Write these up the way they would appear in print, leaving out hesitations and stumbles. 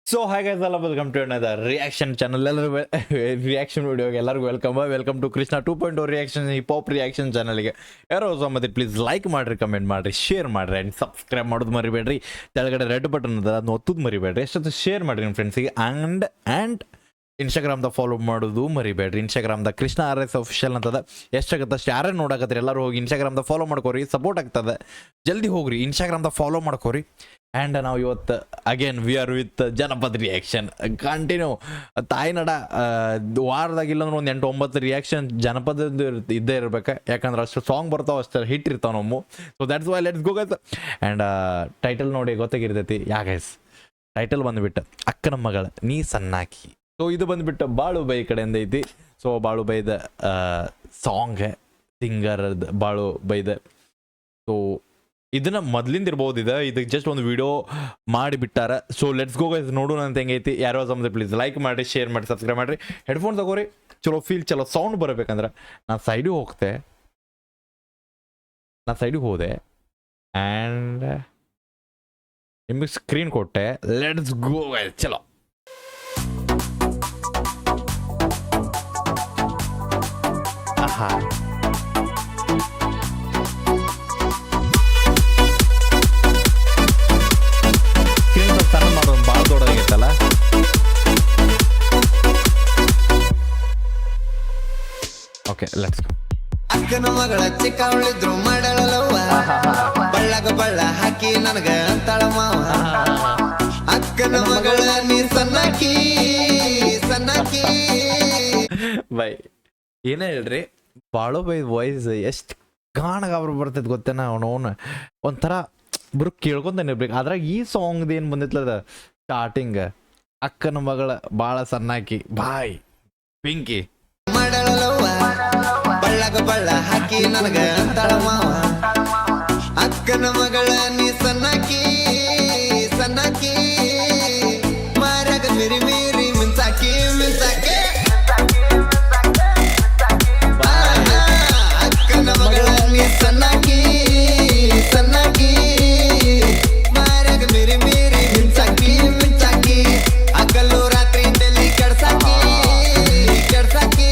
So ಹಾಗೆ welcome to another reaction channel. ಎಲ್ಲರೂ reaction ವಿಡಿಯೋಗೆ ಎಲ್ಲರಿಗೂ welcome to Krishna 2.0 reaction hip hop reaction ಚಾನಲ್ಗೆ. ಯಾರೋ ಮತ್ತೆ ಪ್ಲೀಸ್ ಲೈಕ್ ಮಾಡಿರಿ, ಕಮೆಂಟ್ ಮಾಡಿರಿ, ಶೇರ್ ಮಾಡಿರಿ ಆ್ಯಂಡ್ ಸಬ್ಸ್ಕ್ರೈಬ್ ಮಾಡೋದು ಮರಿಬೇಡ್ರಿ. ಕೆಳಗಡೆ ರೆಡ್ ಬಟನ್ ಅದ, ಅದನ್ನ ಒತ್ತೋದು ಮರಿಬೇಡ್ರಿ. ಎಷ್ಟೊತ್ತು ಶೇರ್ ಮಾಡಿರಿ ನಿಮ್ಮ ಫ್ರೆಂಡ್ಸಿಗೆ. ಆ್ಯಂಡ್ ಇನ್ಸ್ಟಾಗ್ರಾಮ್ದಾಗ ಫಾಲೋ ಮಾಡೋದು ಮರಿಬೇಡ್ರಿ. ಇನ್ಸ್ಟಾಗ್ರಾಮ್ದಾಗ ಕೃಷ್ಣ RS ಅಫಿಷಿಯಲ್ ಅಂತದ. ಎಷ್ಟಾಗತ್ತೆ ಅಷ್ಟು ಯಾರೇ ನೋಡಕತ್ತೀರಿ ಎಲ್ಲರೂ ಹೋಗಿ ಇನ್ಸ್ಟಾಗ್ರಾಮ್ದಾಗ ಫಾಲೋ ಮಾಡ್ಕೋರಿ, ಸಪೋರ್ಟ್ ಆಗ್ತದೆ. ಜಲ್ದಿ ಹೋಗ್ರಿ ಇನ್ಸ್ಟಾಗ್ರಾಮ್ದಾಗ ಫಾಲೋ ಮಾಡ್ಕೋರಿ. ಆ್ಯಂಡ್ ನಾವು ಇವತ್ತು ಅಗೇನ್ ವಿ ಆರ್ ವಿತ್ ಜನಪದ ರಿಯಾಕ್ಷನ್ ಕಂಟಿನ್ಯೂ. ತಾಯ್ನಾಡ ವಾರದಾಗ ಇಲ್ಲಾಂದ್ರೆ ಒಂದು 8-9 ರಿಯಾಕ್ಷನ್ ಜನಪದದ್ದು ಇದ್ದೇ ಇರ್ಬೇಕು. ಯಾಕಂದ್ರೆ ಅಷ್ಟು ಸಾಂಗ್ ಬರ್ತಾವೆ, ಅಷ್ಟು ಹಿಟ್ ಇರ್ತಾವೆ ನಮ್ಮ. So that's why let's go guys. And title ನೋಡಿ ಗೊತ್ತಾಗಿರ್ತೈತಿ ಯಾಗೈಸ್. ಟೈಟಲ್ ಬಂದುಬಿಟ್ಟು ಅಕ್ಕನ ಮಗಳ ನೀ ಸಣ್ಣಾಕಿ. ಸೊ ಇದು ಬಂದುಬಿಟ್ಟು ಬಾಳು ಬೈ ಕಡೆಯಿಂದ ಐತಿ. ಸೊ ಬಾಳು ಬೈದ ಸಾಂಗ್ ಸಿಂಗರ್ ಬಾಳು ಬೈದ. ಸೊ ಇದನ್ನ ಮೊದ್ಲಿಂದ ಇರ್ಬೋದು, ಇದಕ್ಕೆ ಜಸ್ಟ್ ಒಂದು ವಿಡಿಯೋ ಮಾಡಿಬಿಟ್ಟಾರ. ಸೊ ಲೆಟ್ಸ್ ಗೋ ಗೈಸ್, ನೋಡೋಣ ಅಂತ ಹೆಂಗೈತಿ. ಯಾರೋ ಸಮಯ ಪ್ಲೀಸ್ ಲೈಕ್ ಮಾಡಿ, ಶೇರ್ ಮಾಡಿ, ಸಬ್ಸ್ಕ್ರೈಬ್ ಮಾಡಿರಿ. ಹೆಡ್ಫೋನ್ ತಗೋರಿ, ಚಲೋ ಫೀಲ್, ಚಲೋ ಸೌಂಡ್ ಬರಬೇಕಂದ್ರೆ. ನಾನು ಸೈಡಿಗೆ ಹೋದೆ ಆ್ಯಂಡ್ ನಿಮಗೆ ಸ್ಕ್ರೀನ್ ಕೊಟ್ಟೆ. ಲೆಟ್ಸ್ ಗೋ ಗೈಸ್, ಚಲೋ. ಆಹಾ, ಮಾಡೋದು ಭಾಳ ದೊಡ್ಡದಾಗೈತಲ್ಲ. Okay let's go. ಅಕ್ಕನ ಮಗಳ ಚಿಕ್ಕವಳಿದ್ರು ಮಾಡಲವ್ವ, ಬಳ್ಳಗ ಬಳ್ಳ ಹಾಕಿ ನನಗ ಅಂತಾಳ ಮಾವ. ಅಕ್ಕನ ಮಗಳ ನೀ ಸಣ್ಣಾಕಿ ಸಣ್ಣಾಕಿ. ಬೈ ಏನೇ ಹೇಳ್ರಿ, ಬಾಳೋ ಬೈ ವಾಯ್ಸ್ ಎಷ್ಟು ಗಾಣಗಾಬ್ರು ಬರ್ತೈತೆ ಗೊತ್ತೇನ. ಅವನವನು ಒಂಥರ ಬರು ಕೇಳ್ಕೊಂತಾನೆ ಇರ್ಬೇಕು. ಅದ್ರಾಗ ಈ ಸಾಂಗ್ದು ಏನು ಬಂದಿತ್ತದ ಸ್ಟಾರ್ಟಿಂಗ್, ಅಕ್ಕನ ಮಗಳ ಭಾಳ ಸಣ್ಣಾಕಿ ಬಾಯ್ ಪಿಂಕಿ ಮಾಡಲವ್ವ, ಬಳ್ಳಗ ಬಳ್ಳ ಹಾಕಿ ನನಗ ಅಂತಾಳ ಮಾವ. ಅಕ್ಕನ ಮಗಳ ನೀ ಸಣ್ಣಾಕಿ ಸಣ್ಣಾಕಿ, ಮಾರ್ಯಾಗ ಮಿರಿ ಮಿರಿ ಮಿಂಚಾಕಿ ಮಿಂಚಾಕಿ. ಅಕ್ಕನ ಮಗಳ ನೀ ಸಣ್ಣಾಕಿ ಸಣ್ಣಾಕಿ, ಮಾರ್ಯಾಗ ಮಿರಿ ಮಿರಿ ಮಿಂಚಾಕಿ ಮಿಂಚಾಕಿ. ಹಗಲು ರಾತ್ರಿ ತಲಿ ಕೆಡ್ಸಾಕಿ ಕೆಡ್ಸಾಕಿ,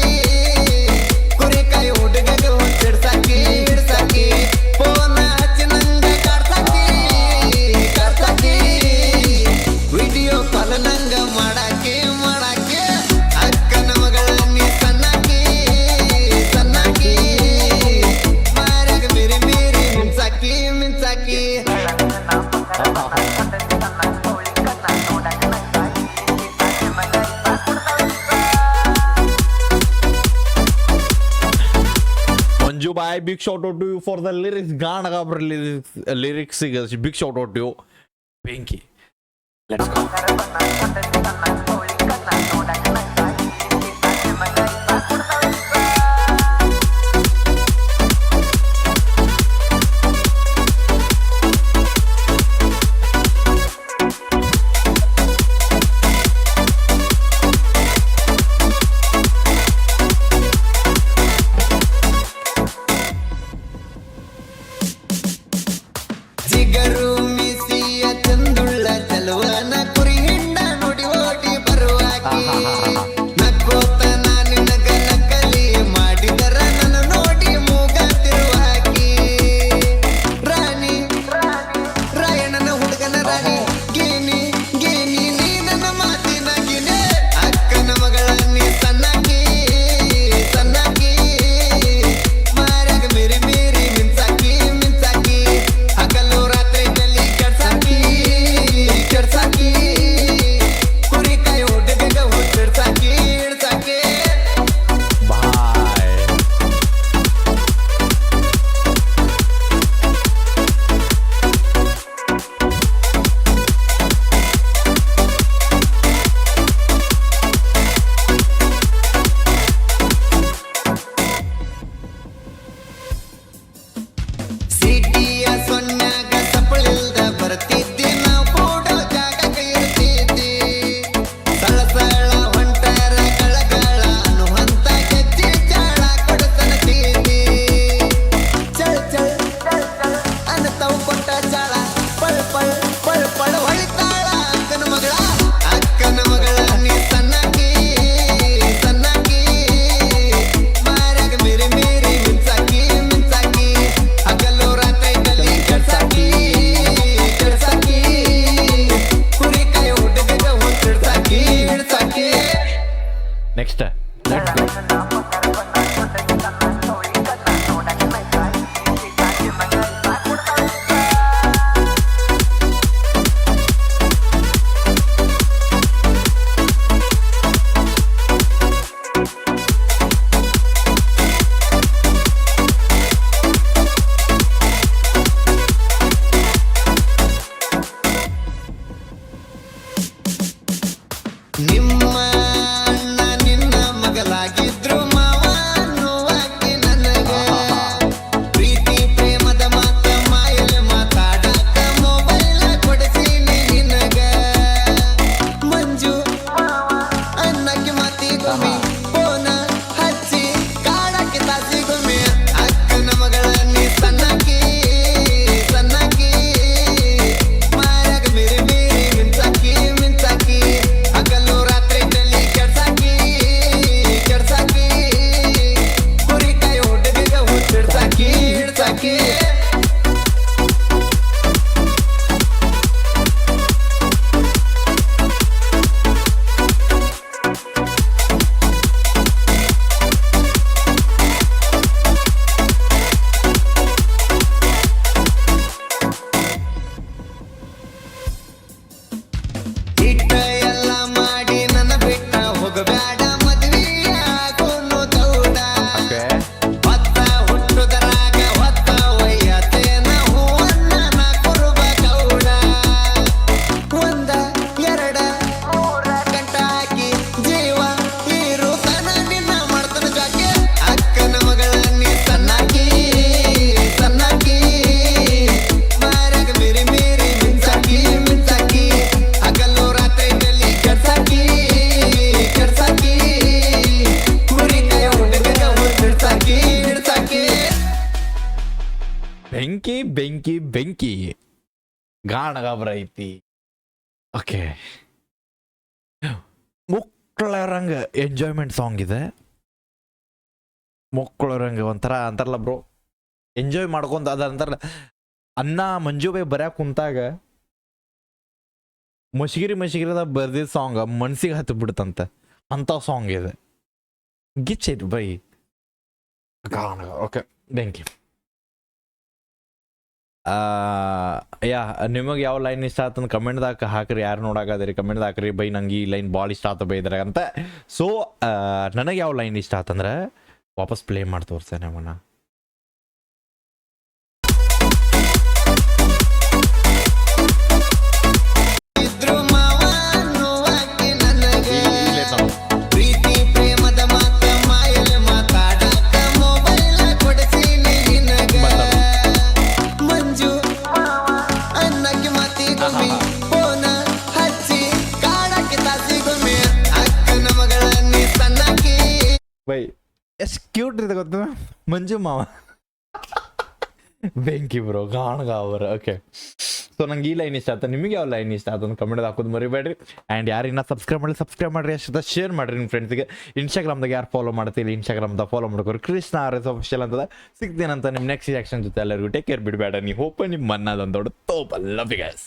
ಕುರಿಕಾಯಿ ಹುಡುಗಗೆ ಹಿಡ್ಸಾಕಿ ಹಿಡ್ಸಾಕಿ. ಫೋನ್ ಹಚ್ಚಿ ನಂಗ ಕಾಡ್ಸಾಕಿ ಕಾಡ್ಸಾಕಿ, ವಿಡಿಯೋ ಕಾಲ್ ನಂಗ ಮಾಡಾಕಿ ಮಾಡಾಕಿ. ಅಕ್ಕನ ಮಗಳ ನೀ ಸಣ್ಣಾಕಿ ಸಣ್ಣಾಕಿ, ಮಾರ್ಯಾಗ ಮಿರಿ ಮಿರಿ ಮಿಂಚಾಕಿ ಮಿಂಚಾಕಿ. Manju boy, big shout out to you for the lyrics. ಗಾಣಗಾಬ್ರ ಲಿರಿಕ್ಸಿಗೆ big shout out to you Pinky. Let's go. ಜಿಗರು ಮಿಸಿಯ ಚಂದುಳ್ಳ ಚಲುವನ ಕುರಿ ಹಿಂಡ ನುಡಿ ಓಟಿ ಬರುವಾಕಿ. ನಿಮ್ಮ ಅಣ್ಣ ನಿನ್ನ ಮಗಲಾಗಿದ್ರು ಮಾವ ನೋವಾಕಿ ನನಗ ಪ್ರೀತಿ ಪ್ರೇಮದ ಮಾತ ಮಾಯಲೆ ಮಾತಾಡಕ ಮೊಬೈಲ್ ಕೊಡಿಸೀನಿ ನಿನಗ ಮಂಜು ಅನ್ನಕ್ಕೆ ಮಾತಿಗೊಮ್ಮೆ ಫೋನ ಹಚ್ಚಿ ಕಾಡಕ್ಕೆ ತಾಸಿಗೊಮ್ಮೆ ಅಕ್ಕನ ಮಗಳ ನೀ ಸಣ್ಣಕಿ ಸಣ್ಣಕಿ ಮಾಯಾಗ ಮೇರಿ ಮೇರಿ ಮಿಂಚಾಕಿ ಮಿಂಚಾಕಿ ಹಗಲು ರಾತ್ರಿ ತಲ್ಲಿ ಕೆಡ್ಸಾಕಿ ಕೆಡ್ಸಾಕಿ ಕುರಿಕಾಯಿ ಹುಡುಗಿಗ ಹುಚ್ಚಿಡ್ಸಾಕಿ ಹಿಡ್ಸಾಕಿ ಇಟ್ಟ ಎಲ್ಲ ಮಾಡಿ ನನ್ನ ಬಿಟ್ಟ ಹೋಗಬ್ಯಾಡ ಮದ್ವಿಯ ಆಗೋನು ದೌಡ ಹೊತ್ತ ಹುಟ್ಟುದರಾಗ ಹೊತ್ತ ಒಯ್ಯತೇನ ಹೂವನ್ನ ನಾ ಕುರುಬ ಗೌಡ ಒಂದ ಎರಡ ಮೂರ ಗಂಟ ಹಾಕಿ ಜೀವ ಇರುತನ ನಿನ್ನ ಮಾಡ್ತನ ಜಾಕೆ ಅಕ್ಕನ ಮಗಳ ನೀ ಸಣ್ಣಕಿ ಸಣ್ಣಕಿ ಮಾರ್ಯಾಗ ಮೇರಿ ಮೇರಿ ಮಿಂಚಾಕಿ ಮಿಂಚಾಕಿ ಹಗಲು ರಾತ್ರಿ ತಲ್ಲಿ ಕೆಡ್ಸಾಕಿ ಕೆಡ್ಸಾಕಿ ಕುರಿಕಾಯ ಹುಡುಗನ ಹಿಡ್ಸಾಕಿ ಹಿಡ್ಸಾಕಿ ಬೆಂಕಿ ಬೆಂಕಿ ಬೆಂಕಿ ಗಾಣಗಾಬ್ರ ಐತಿ. ಓಕೆ, ಮುಕ್ಕಳರಂಗ ಎಂಜಾಯ್ಮೆಂಟ್ ಸಾಂಗ್ ಇದೆ. ಮುಕ್ಕಳರಂಗ ಒಂಥರ ಅಂತಾರಲ್ಲ ಬ್ರೋ, ಎಂಜಾಯ್ ಮಾಡ್ಕೊಂತ ಅದ ಅಂತಾರಲ್ಲ. ಅನ್ನ ಮಂಜು ಬೈ ಬರ್ಯಾಕ ಕುಂತಾಗ ಮಶಗಿರಿದ ಬರ್ದಿದ್ದ ಸಾಂಗ್ ಮನ್ಸಿಗೆ ಹತ್ತು ಬಿಡುತ್ತಂತ ಅಂತ ಸಾಂಗ್ ಇದೆ. ಗಿಚ್ಚೈತಿ ಬೈ ಗಾಣ. Okay, thank you. ಯಾ, ನಿಮಗೆ ಯಾವ ಲೈನ್ ಇಷ್ಟ ಆತಂದು ಕಮೆಂಟ್ದಾಗ ಹಾಕ್ರಿ. ಯಾರು ನೋಡಾಕದ್ರಿ ಕಮೆಂಟ್ದಾಗ ಹಾಕ್ರಿ. ಬೈ ನಂಗೆ ಈ ಲೈನ್ ಭಾಳ ಇಷ್ಟ ಆತ ಬೈ ಇದ್ರಾಗ ಅಂತ. ಸೊ ನನಗೆ ಯಾವ ಲೈನ್ ಇಷ್ಟ ಆತಂದ್ರೆ ವಾಪಸ್ ಪ್ಲೇ ಮಾಡಿ ತೋರ್ಸೇನೆ ಅವನ್ನ. ಇದ್ರು ಮಾವ ನೋವಾಕಿ ನನಗ ಪ್ರೀತಿ ಪ್ರೇಮದ ಮಾತ ಮಾಯಲೆ ಮಾತಾಡಕ ಮೊಬೈಲ್ ಕೊಡಿಸೀನಿ ನಿನಗ ಮಂಜು ಅನ್ನಕ್ಕೆ ಮಾತಿಗೊಮ್ಮೆ ಫೋನ ಹಚ್ಚಿ ಕಾಡಕ್ಕೆ ತಾಸಿಗೊಮ್ಮೆ ಅಕ್ಕನ ಮಗಳ ನೀ ಸಣ್ಣಕಿ ಬೈ ಎಷ್ಟು ಕ್ಯೂಟ್ ಇರುತ್ತೆ ಗೊತ್ತ ಮಂಜು ಮಾವ. ಬೆಂಕಿ ಬ್ರೋ ಗಾಣಗ ಅವರು. ಓಕೆ, ಸೊ ನಂಗೆ ಈ ಲೈನ್ ಇಷ್ಟ ಆಯ್ತು. ನಿಮಗೆ ಯಾವ ಲೈನ್ ಇಷ್ಟ ಆಯ್ತು ಅಂತ ಕಮೆಂಟ್ ಹಾಕೋದು ಮರಿಬೇಡ್ರಿ. ಆ್ಯಂಡ್ ಯಾರಿನ್ನ ಸಬ್ಸ್ಕ್ರೈಬ್ ಮಾಡಿರಿ ಅಷ್ಟು ಶೇರ್ ಮಾಡಿರಿ ನಿಮ್ಮ ಫ್ರೆಂಡ್ಸ್ಗೆ. ಇನ್ಸ್ಟಾಗ್ರಾಮ್ದಾಗ ಯಾರು ಫಾಲೋ ಮಾಡ್ತೀರಿ ಇನ್ಸ್ಟಾಗ್ರಾಮ್ದಾಗ ಫಾಲೋ ಮಾಡ್ಕೋರಿ. ಕೃಷ್ಣ RS Official ಅಂತದ. ಸಿಗ್ತೀನಂತ ನಿಮ್ಮ ನೆಕ್ಸ್ಟ್ ರಿಯಾಕ್ಷನ್ ಜೊತೆ. ಎಲ್ಲರಿಗೂ ಟೇಕ್ ಕೇರ್, ಬಿಡಬೇಡ. ನೀವು ಹೋಪ ನಿಮ್ಮ ಮನ್ನದೊಂದು ದೊಡ್ಡ ತೋಪ. Love you guys.